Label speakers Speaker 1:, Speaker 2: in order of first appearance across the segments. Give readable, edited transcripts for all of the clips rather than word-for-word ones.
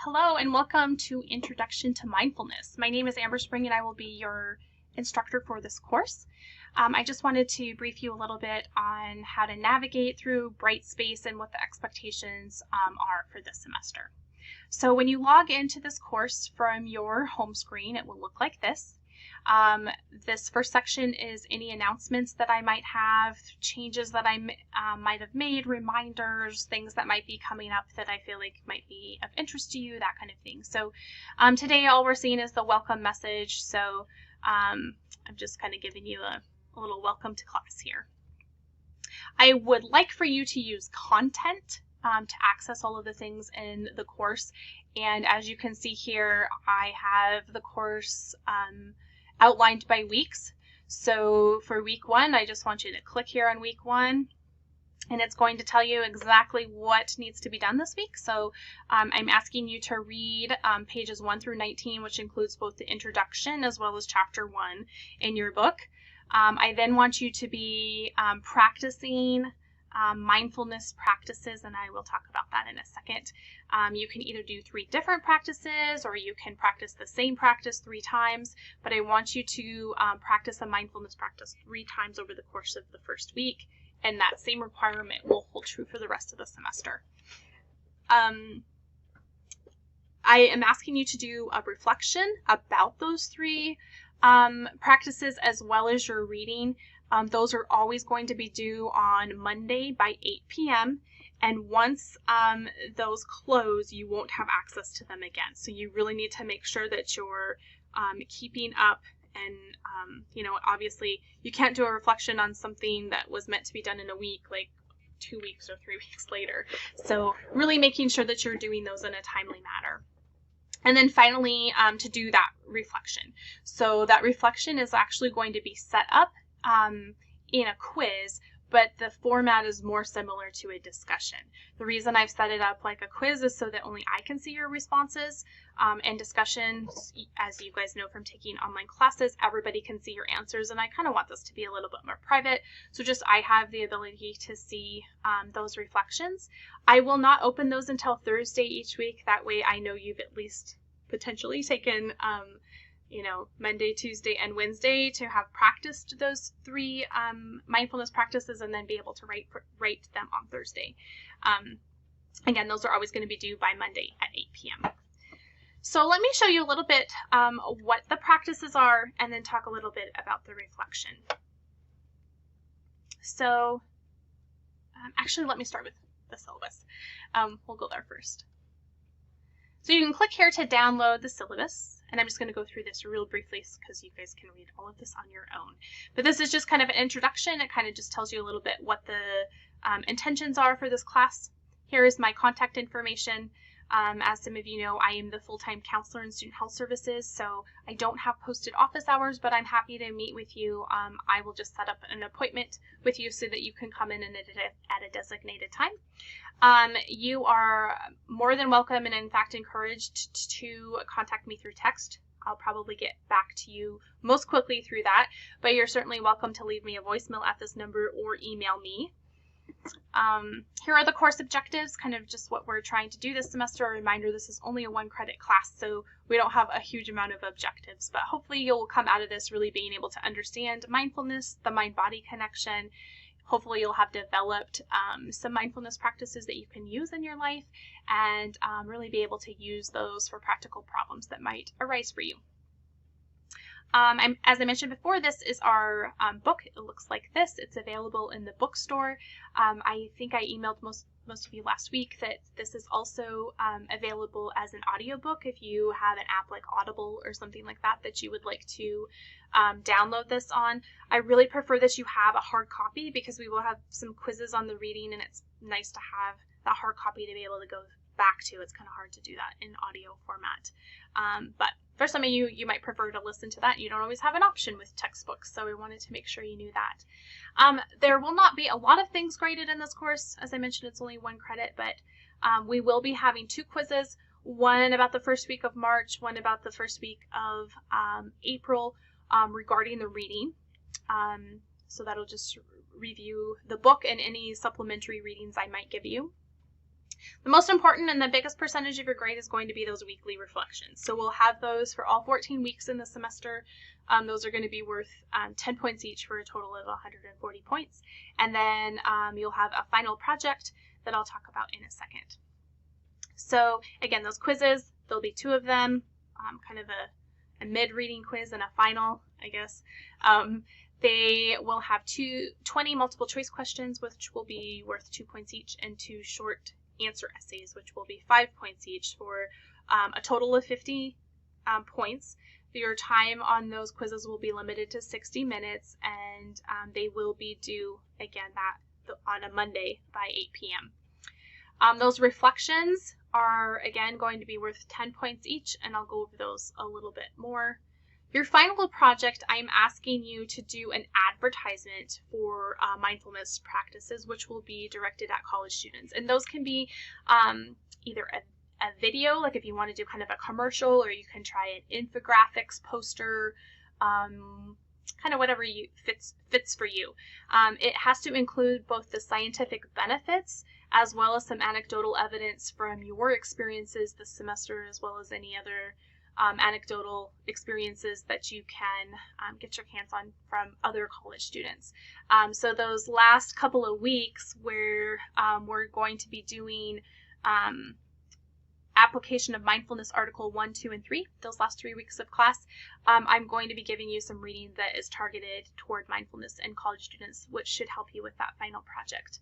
Speaker 1: Hello and welcome to Introduction to Mindfulness. My name is Amber Spring and I will be your instructor for this course. I just wanted to brief you a little bit on how to navigate through Brightspace and what the expectations are for this semester. So when you log into this course from your home screen, it will look like this. This first section is any announcements that I might have, changes that I might have made, reminders, things that might be coming up that I feel like might be of interest to you, that kind of thing. So today all we're seeing is the welcome message. So I'm just kind of giving you a little welcome to class here. I would like for you to use content to access all of the things in the course. And as you can see here, I have the course outlined by weeks. So for week 1, I just want you to click here on week 1 and it's going to tell you exactly what needs to be done this week. So I'm asking you to read pages 1 through 19, which includes both the introduction as well as chapter 1 in your book. I then want you to be practicing mindfulness practices, and I will talk about that in a second. You can either do 3 different practices or you can practice the same practice 3 times, but I want you to practice a mindfulness practice 3 times over the course of the first week, and that same requirement will hold true for the rest of the semester. I am asking you to do a reflection about those 3 practices as well as your reading. Those are always going to be due on Monday by 8 p.m. And once those close, you won't have access to them again. So you really need to make sure that you're keeping up. And, obviously you can't do a reflection on something that was meant to be done in a week, like 2 weeks or 3 weeks later. So really making sure that you're doing those in a timely manner. And then finally, to do that reflection. So that reflection is actually going to be set up in a quiz, but the format is more similar to a discussion. The reason I've set it up like a quiz is so that only I can see your responses, and discussions, as you guys know from taking online classes, everybody can see your answers, and I kind of want this to be a little bit more private, so just I have the ability to see those reflections. I will not open those until Thursday each week. That way I know you've at least potentially taken Monday, Tuesday, and Wednesday to have practiced those 3 mindfulness practices and then be able to write them on Thursday. Again, those are always going to be due by Monday at 8 p.m. So let me show you a little bit what the practices are and then talk a little bit about the reflection. So actually, let me start with the syllabus. We'll go there first. So you can click here to download the syllabus, and I'm just going to go through this real briefly because you guys can read all of this on your own. But this is just kind of an introduction. It kind of just tells you a little bit what the intentions are for this class. Here is my contact information. As some of you know, I am the full-time counselor in Student Health Services, so I don't have posted office hours, but I'm happy to meet with you. I will just set up an appointment with you so that you can come in at a designated time. You are more than welcome and in fact encouraged to contact me through text. I'll probably get back to you most quickly through that, but you're certainly welcome to leave me a voicemail at this number or email me. Here are the course objectives, kind of just what we're trying to do this semester. A reminder, this is only a 1-credit class, so we don't have a huge amount of objectives, but hopefully you'll come out of this really being able to understand mindfulness, the mind-body connection. Hopefully you'll have developed some mindfulness practices that you can use in your life and really be able to use those for practical problems that might arise for you. As I mentioned before, this is our book. It looks like this. It's available in the bookstore. I think I emailed most of you last week that this is also available as an audiobook if you have an app like Audible or something like that that you would like to download this on. I really prefer that you have a hard copy because we will have some quizzes on the reading, and it's nice to have that hard copy to be able to go back to. It's kind of hard to do that in audio format. But for some of you, you might prefer to listen to that. You don't always have an option with textbooks, so we wanted to make sure you knew that. There will not be a lot of things graded in this course. As I mentioned, it's only 1 credit, but we will be having 2 quizzes, one about the first week of March, one about the first week of April regarding the reading. So that'll just review the book and any supplementary readings I might give you. The most important and the biggest percentage of your grade is going to be those weekly reflections. So we'll have those for all 14 weeks in the semester. Those are going to be worth 10 points each for a total of 140 points. And then you'll have a final project that I'll talk about in a second. So again, those quizzes, there'll be 2 of them, kind of a mid-reading quiz and a final, I guess. They will have 20 multiple choice questions, which will be worth 2 points each, and 2 short answer essays, which will be 5 points each, for a total of 50 points. Your time on those quizzes will be limited to 60 minutes, and they will be due, again, on a Monday by 8 p.m. Those reflections are, again, going to be worth 10 points each, and I'll go over those a little bit more. Your final project, I'm asking you to do an advertisement for mindfulness practices, which will be directed at college students. And those can be either a video, like if you want to do kind of a commercial, or you can try an infographics poster, kind of whatever fits for you. It has to include both the scientific benefits as well as some anecdotal evidence from your experiences this semester, as well as any other anecdotal experiences that you can get your hands on from other college students. So those last couple of weeks where we're going to be doing application of mindfulness article 1, 2, and 3, those last 3 weeks of class, I'm going to be giving you some reading that is targeted toward mindfulness and college students, which should help you with that final project.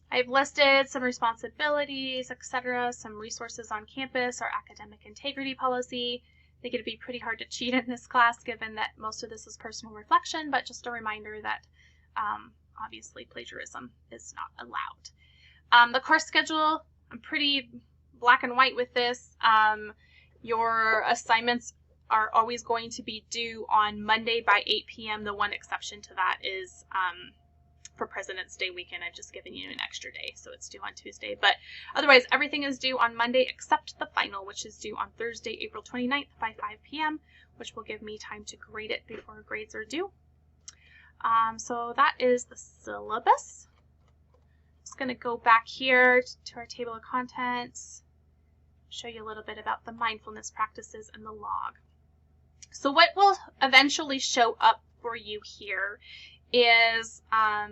Speaker 1: I've listed some responsibilities, etc., some resources on campus, our academic integrity policy. I think it'd be pretty hard to cheat in this class given that most of this is personal reflection, but just a reminder that obviously plagiarism is not allowed. The course schedule, I'm pretty black and white with this. Your assignments are always going to be due on Monday by 8 p.m. The one exception to that is for President's Day weekend. I've just given you an extra day, so it's due on Tuesday. But otherwise, everything is due on Monday except the final, which is due on Thursday, April 29th by 5 p.m., which will give me time to grade it before grades are due. So that is the syllabus. Just going to go back here to our table of contents, show you a little bit about the mindfulness practices and the log. So what will eventually show up for you here is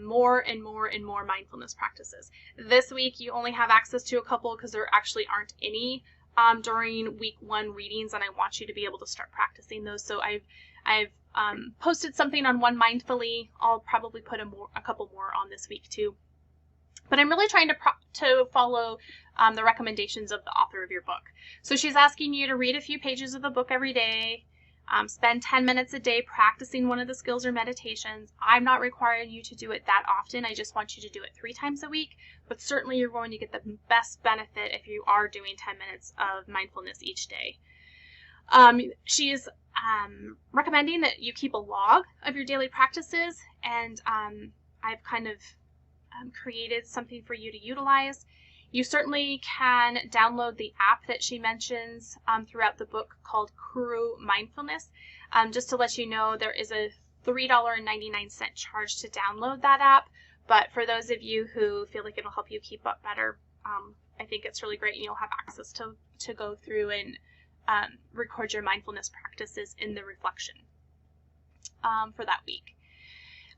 Speaker 1: more and more and more mindfulness practices. This week you only have access to a couple because there actually aren't any during week 1 readings, and I want you to be able to start practicing those. So I've posted something on One Mindfully. I'll probably put a couple more on this week too. But I'm really trying to follow the recommendations of the author of your book. So she's asking you to read a few pages of the book every day. Spend 10 minutes a day practicing one of the skills or meditations. I'm not requiring you to do it that often. I just want you to do it 3 times a week, but certainly you're going to get the best benefit if you are doing 10 minutes of mindfulness each day. She is recommending that you keep a log of your daily practices, and I've kind of created something for you to utilize. You certainly can download the app that she mentions throughout the book called Kuru Mindfulness. Just to let you know, there is a $3.99 charge to download that app, but for those of you who feel like it'll help you keep up better, I think it's really great, and you'll have access to go through and record your mindfulness practices in the reflection for that week.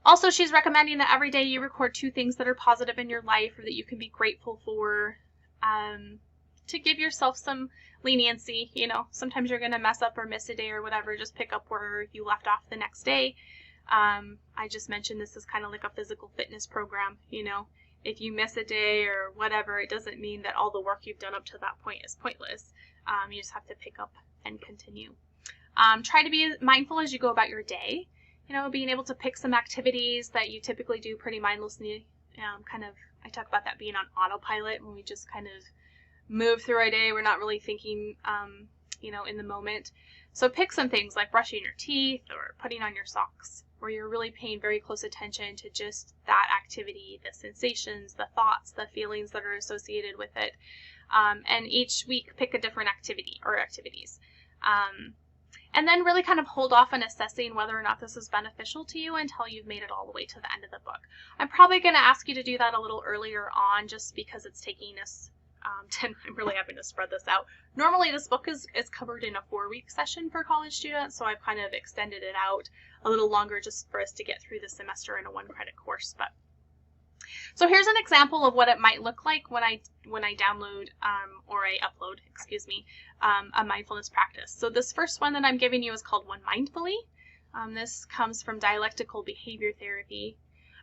Speaker 1: Also, she's recommending that every day you record 2 things that are positive in your life or that you can be grateful for, to give yourself some leniency. You know, sometimes you're going to mess up or miss a day or whatever. Just pick up where you left off the next day. I just mentioned this is kind of like a physical fitness program. You know, if you miss a day or whatever, it doesn't mean that all the work you've done up to that point is pointless. You just have to pick up and continue. Try to be mindful as you go about your day. You know, being able to pick some activities that you typically do pretty mindlessly. I talk about that being on autopilot when we just kind of move through our day. We're not really thinking, in the moment. So pick some things like brushing your teeth or putting on your socks, where you're really paying very close attention to just that activity, the sensations, the thoughts, the feelings that are associated with it. And each week pick a different activity or activities. And then really kind of hold off on assessing whether or not this is beneficial to you until you've made it all the way to the end of the book. I'm probably going to ask you to do that a little earlier on just because it's taking us, I'm really having to spread this out. Normally this book is covered in a 4-week session for college students, so I've kind of extended it out a little longer just for us to get through the semester in a 1-credit course. But so here's an example of what it might look like when I download or I upload, a mindfulness practice. So this first one that I'm giving you is called One Mindfully. This comes from dialectical behavior therapy,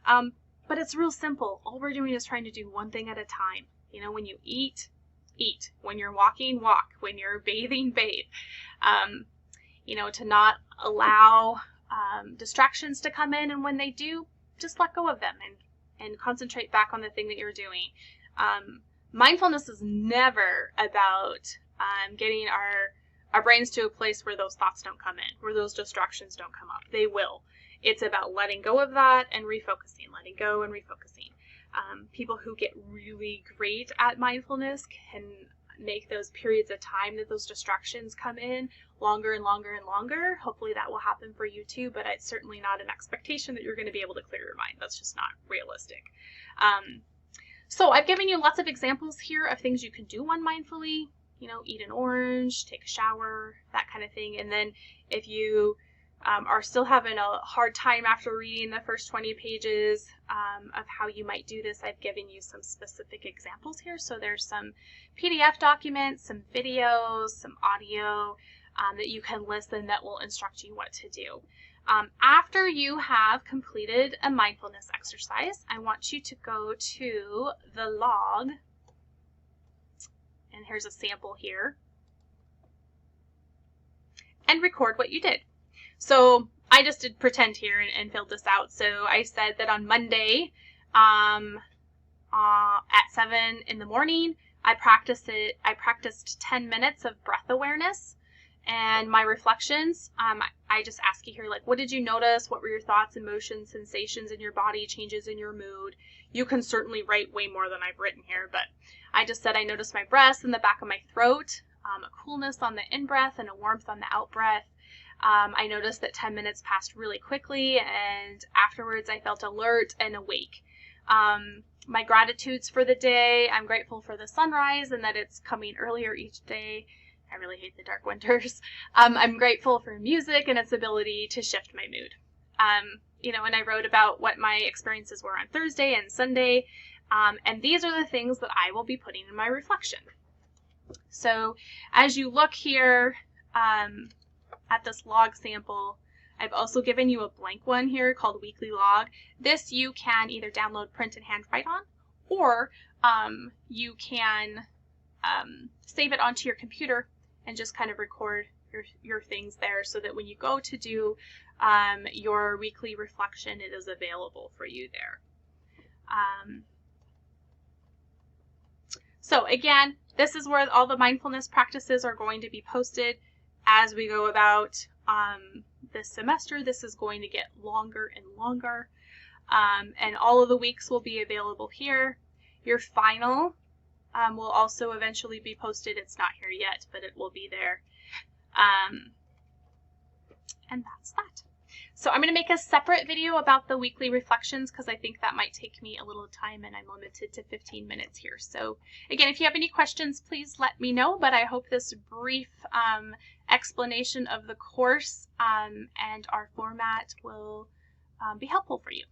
Speaker 1: but it's real simple. All we're doing is trying to do one thing at a time. You know, when you eat, eat. When you're walking, walk. When you're bathing, bathe. You know, to not allow distractions to come in, and when they do, just let go of them and concentrate back on the thing that you're doing. Mindfulness is never about getting our brains to a place where those thoughts don't come in, where those distractions don't come up. They will. It's about letting go of that and refocusing, letting go and refocusing. People who get really great at mindfulness can make those periods of time that those distractions come in longer and longer and longer. Hopefully that will happen for you too, but it's certainly not an expectation that you're going to be able to clear your mind. That's just not realistic. So I've given you lots of examples here of things you can do one mindfully. You know, eat an orange, take a shower, that kind of thing. And then if you are still having a hard time after reading the first 20 pages of how you might do this, I've given you some specific examples here. So there's some PDF documents, some videos, some audio that you can listen that will instruct you what to do. After you have completed a mindfulness exercise, I want you to go to the log, and here's a sample here, and record what you did. So I just did pretend here and filled this out. So I said that on Monday at 7 in the morning, I practiced 10 minutes of breath awareness. And my reflections, I just ask you here, like, what did you notice? What were your thoughts, emotions, sensations in your body, changes in your mood? You can certainly write way more than I've written here, but I just said I noticed my breath in the back of my throat, a coolness on the in-breath and a warmth on the out-breath. I noticed that 10 minutes passed really quickly, and afterwards I felt alert and awake. My gratitudes for the day: I'm grateful for the sunrise and that it's coming earlier each day. I really hate the dark winters. I'm grateful for music and its ability to shift my mood. You know, and I wrote about what my experiences were on Thursday and Sunday, and these are the things that I will be putting in my reflection. So as you look here at this log sample, I've also given you a blank one here called Weekly Log. This you can either download, print, and handwrite on, or you can save it onto your computer and just kind of record your things there so that when you go to do your weekly reflection, it is available for you there. So again, this is where all the mindfulness practices are going to be posted as we go about this semester. This is going to get longer and longer, and all of the weeks will be available here. Your final will also eventually be posted. It's not here yet, but it will be there. And that's that. So I'm going to make a separate video about the weekly reflections because I think that might take me a little time and I'm limited to 15 minutes here. So again, if you have any questions, please let me know, but I hope this brief explanation of the course and our format will be helpful for you.